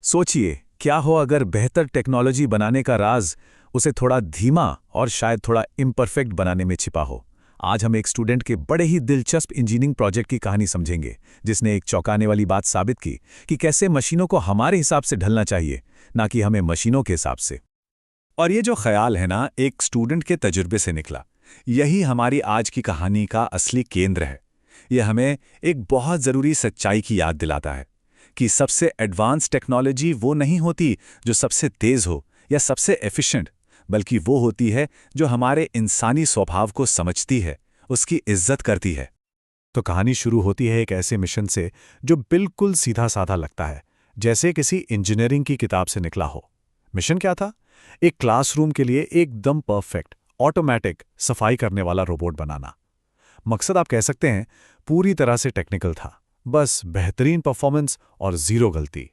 सोचिए, क्या हो अगर बेहतर टेक्नोलॉजी बनाने का राज उसे थोड़ा धीमा और शायद थोड़ा इम्परफेक्ट बनाने में छिपा हो। आज हम एक स्टूडेंट के बड़े ही दिलचस्प इंजीनियरिंग प्रोजेक्ट की कहानी समझेंगे, जिसने एक चौंकाने वाली बात साबित की कि कैसे मशीनों को हमारे हिसाब से ढलना चाहिए, ना कि हमें मशीनों के हिसाब से। और ये जो ख्याल है ना, एक स्टूडेंट के तजुर्बे से निकला। यही हमारी आज की कहानी का असली केंद्र है। यह हमें एक बहुत ज़रूरी सच्चाई की याद दिलाता है कि सबसे एडवांस टेक्नोलॉजी वो नहीं होती जो सबसे तेज़ हो या सबसे एफिशिएंट, बल्कि वो होती है जो हमारे इंसानी स्वभाव को समझती है, उसकी इज्जत करती है। तो कहानी शुरू होती है एक ऐसे मिशन से जो बिल्कुल सीधा साधा लगता है, जैसे किसी इंजीनियरिंग की किताब से निकला हो। मिशन क्या था? एक क्लासरूम के लिए एकदम परफेक्ट, ऑटोमेटिक सफाई करने वाला रोबोट बनाना। मकसद आप कह सकते हैं पूरी तरह से टेक्निकल था, बस बेहतरीन परफॉर्मेंस और जीरो गलती।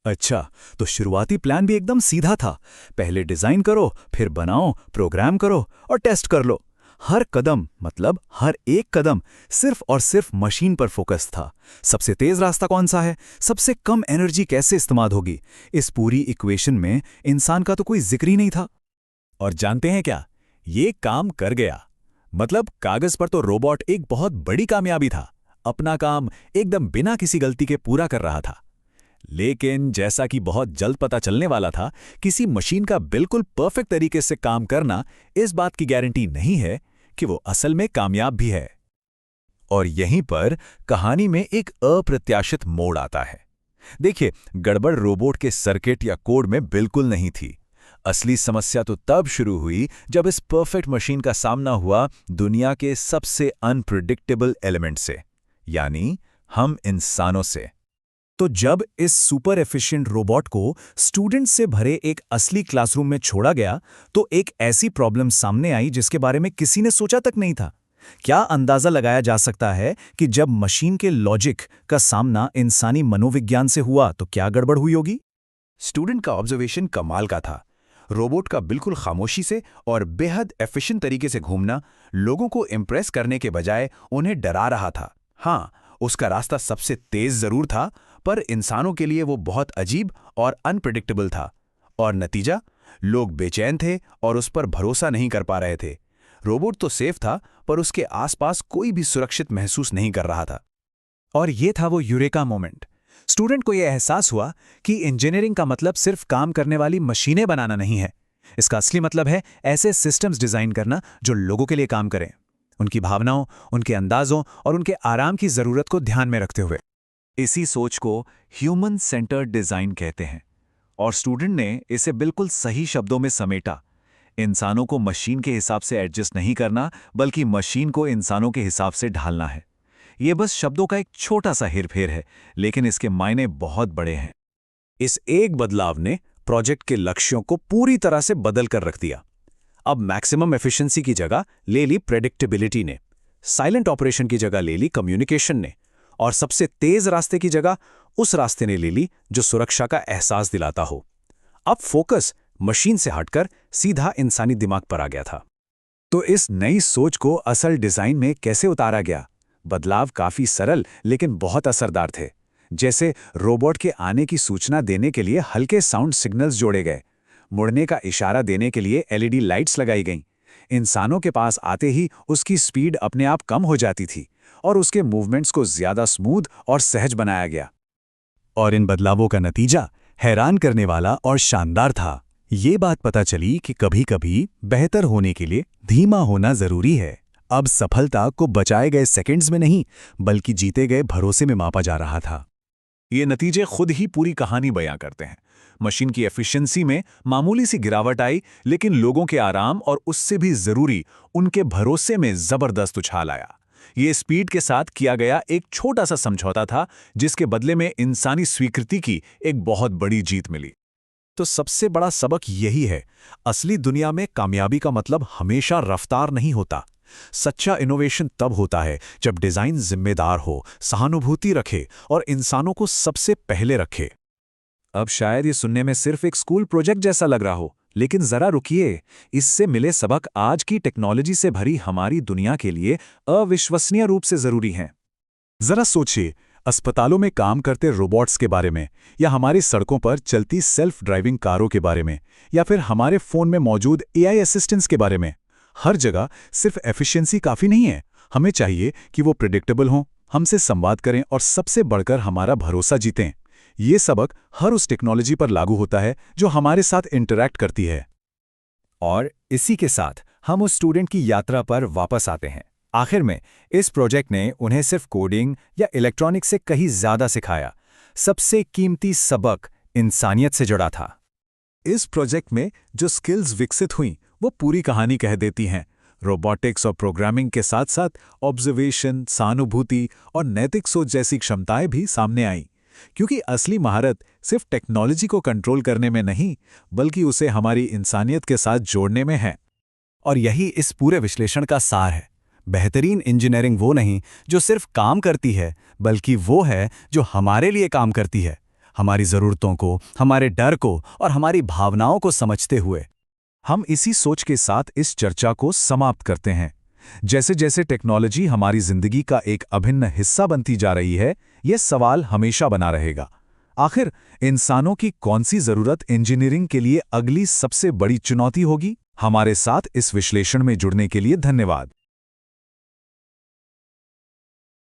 अच्छा, तो शुरुआती प्लान भी एकदम सीधा था। पहले डिज़ाइन करो, फिर बनाओ, प्रोग्राम करो और टेस्ट कर लो। हर कदम, मतलब हर एक कदम, सिर्फ और सिर्फ मशीन पर फोकस था। सबसे तेज रास्ता कौन सा है, सबसे कम एनर्जी कैसे इस्तेमाल होगी, इस पूरी इक्वेशन में इंसान का तो कोई जिक्र ही नहीं था। और जानते हैं क्या, ये काम कर गया। मतलब कागज पर तो रोबोट एक बहुत बड़ी कामयाबी था, अपना काम एकदम बिना किसी गलती के पूरा कर रहा था। लेकिन जैसा कि बहुत जल्द पता चलने वाला था, किसी मशीन का बिल्कुल परफेक्ट तरीके से काम करना इस बात की गारंटी नहीं है कि वो असल में कामयाब भी है। और यहीं पर कहानी में एक अप्रत्याशित मोड़ आता है। देखिए, गड़बड़ रोबोट के सर्किट या कोड में बिल्कुल नहीं थी। असली समस्या तो तब शुरू हुई जब इस परफेक्ट मशीन का सामना हुआ दुनिया के सबसे अनप्रिडिक्टेबल एलिमेंट से, यानी हम इंसानों से। तो जब इस सुपर एफिशिएंट रोबोट को स्टूडेंट से भरे एक असली क्लासरूम में छोड़ा गया, तो एक ऐसी प्रॉब्लम सामने आई जिसके बारे में किसी ने सोचा तक नहीं था। क्या अंदाजा लगाया जा सकता है कि जब मशीन के लॉजिक का सामना इंसानी मनोविज्ञान से हुआ तो क्या गड़बड़ हुई होगी? स्टूडेंट का ऑब्जर्वेशन कमाल का था। रोबोट का बिल्कुल खामोशी से और बेहद एफिशिएंट तरीके से घूमना लोगों को इम्प्रेस करने के बजाय उन्हें डरा रहा था। हाँ, उसका रास्ता सबसे तेज जरूर था, पर इंसानों के लिए वो बहुत अजीब और अनप्रेडिक्टेबल था। और नतीजा, लोग बेचैन थे और उस पर भरोसा नहीं कर पा रहे थे। रोबोट तो सेफ था, पर उसके आसपास कोई भी सुरक्षित महसूस नहीं कर रहा था। और ये था वो यूरेका मोमेंट। स्टूडेंट को यह एहसास हुआ कि इंजीनियरिंग का मतलब सिर्फ काम करने वाली मशीनें बनाना नहीं है। इसका असली मतलब है ऐसे सिस्टम्स डिजाइन करना जो लोगों के लिए काम करें, उनकी भावनाओं, उनके अंदाजों और उनके आराम की जरूरत को ध्यान में रखते हुए। इसी सोच को ह्यूमन सेंटर्ड डिजाइन कहते हैं, और स्टूडेंट ने इसे बिल्कुल सही शब्दों में समेटा। इंसानों को मशीन के हिसाब से एडजस्ट नहीं करना, बल्कि मशीन को इंसानों के हिसाब से ढालना है। यह बस शब्दों का एक छोटा सा हेरफेर है, लेकिन इसके मायने बहुत बड़े हैं। इस एक बदलाव ने प्रोजेक्ट के लक्ष्यों को पूरी तरह से बदल कर रख दिया। अब मैक्सिमम एफिशिएंसी की जगह ले ली प्रेडिक्टेबिलिटी ने, साइलेंट ऑपरेशन की जगह ले ली कम्युनिकेशन ने, और सबसे तेज रास्ते की जगह उस रास्ते ने ले ली जो सुरक्षा का एहसास दिलाता हो। अब फोकस मशीन से हटकर सीधा इंसानी दिमाग पर आ गया था। तो इस नई सोच को असल डिजाइन में कैसे उतारा गया? बदलाव काफी सरल लेकिन बहुत असरदार थे। जैसे रोबोट के आने की सूचना देने के लिए हल्के साउंड सिग्नल्स जोड़े गए, मुड़ने का इशारा देने के लिए एलईडी लाइट्स लगाई गईं। इंसानों के पास आते ही उसकी स्पीड अपने आप कम हो जाती थी और उसके मूवमेंट्स को ज्यादा स्मूथ और सहज बनाया गया। और इन बदलावों का नतीजा हैरान करने वाला और शानदार था। ये बात पता चली कि कभी-कभी बेहतर होने के लिए धीमा होना जरूरी है। अब सफलता को बचाए गए सेकंड्स में नहीं, बल्कि जीते गए भरोसे में मापा जा रहा था। ये नतीजे खुद ही पूरी कहानी बयां करते हैं। मशीन की एफिशिएंसी में मामूली सी गिरावट आई, लेकिन लोगों के आराम और उससे भी जरूरी उनके भरोसे में जबरदस्त उछाल आया। ये स्पीड के साथ किया गया एक छोटा सा समझौता था, जिसके बदले में इंसानी स्वीकृति की एक बहुत बड़ी जीत मिली। तो सबसे बड़ा सबक यही है, असली दुनिया में कामयाबी का मतलब हमेशा रफ्तार नहीं होता। सच्चा इनोवेशन तब होता है जब डिजाइन जिम्मेदार हो, सहानुभूति रखे और इंसानों को सबसे पहले रखे। अब शायद ये सुनने में सिर्फ एक स्कूल प्रोजेक्ट जैसा लग रहा हो, लेकिन जरा रुकिए, इससे मिले सबक आज की टेक्नोलॉजी से भरी हमारी दुनिया के लिए अविश्वसनीय रूप से जरूरी हैं। जरा सोचिए, अस्पतालों में काम करते रोबोट्स के बारे में, या हमारी सड़कों पर चलती सेल्फ ड्राइविंग कारों के बारे में, या फिर हमारे फ़ोन में मौजूद एआई असिस्टेंट्स के बारे में। हर जगह सिर्फ एफिशिएंसी काफ़ी नहीं है, हमें चाहिए कि वो प्रिडिक्टेबल हों, हमसे संवाद करें और सबसे बढ़कर हमारा भरोसा जीतें। ये सबक हर उस टेक्नोलॉजी पर लागू होता है जो हमारे साथ इंटरैक्ट करती है। और इसी के साथ हम उस स्टूडेंट की यात्रा पर वापस आते हैं। आखिर में इस प्रोजेक्ट ने उन्हें सिर्फ कोडिंग या इलेक्ट्रॉनिक्स से कहीं ज़्यादा सिखाया। सबसे कीमती सबक इंसानियत से जुड़ा था। इस प्रोजेक्ट में जो स्किल्स विकसित हुईं वो पूरी कहानी कह देती हैं। रोबोटिक्स और प्रोग्रामिंग के साथ साथ ऑब्जर्वेशन, सहानुभूति और नैतिक सोच जैसी क्षमताएं भी सामने आईं। क्योंकि असली महारत सिर्फ टेक्नोलॉजी को कंट्रोल करने में नहीं, बल्कि उसे हमारी इंसानियत के साथ जोड़ने में है। और यही इस पूरे विश्लेषण का सार है। बेहतरीन इंजीनियरिंग वो नहीं जो सिर्फ काम करती है, बल्कि वो है जो हमारे लिए काम करती है, हमारी ज़रूरतों को, हमारे डर को और हमारी भावनाओं को समझते हुए। हम इसी सोच के साथ इस चर्चा को समाप्त करते हैं। जैसे जैसे टेक्नोलॉजी हमारी जिंदगी का एक अभिन्न हिस्सा बनती जा रही है, यह सवाल हमेशा बना रहेगा, आखिर इंसानों की कौन सी ज़रूरत इंजीनियरिंग के लिए अगली सबसे बड़ी चुनौती होगी? हमारे साथ इस विश्लेषण में जुड़ने के लिए धन्यवाद।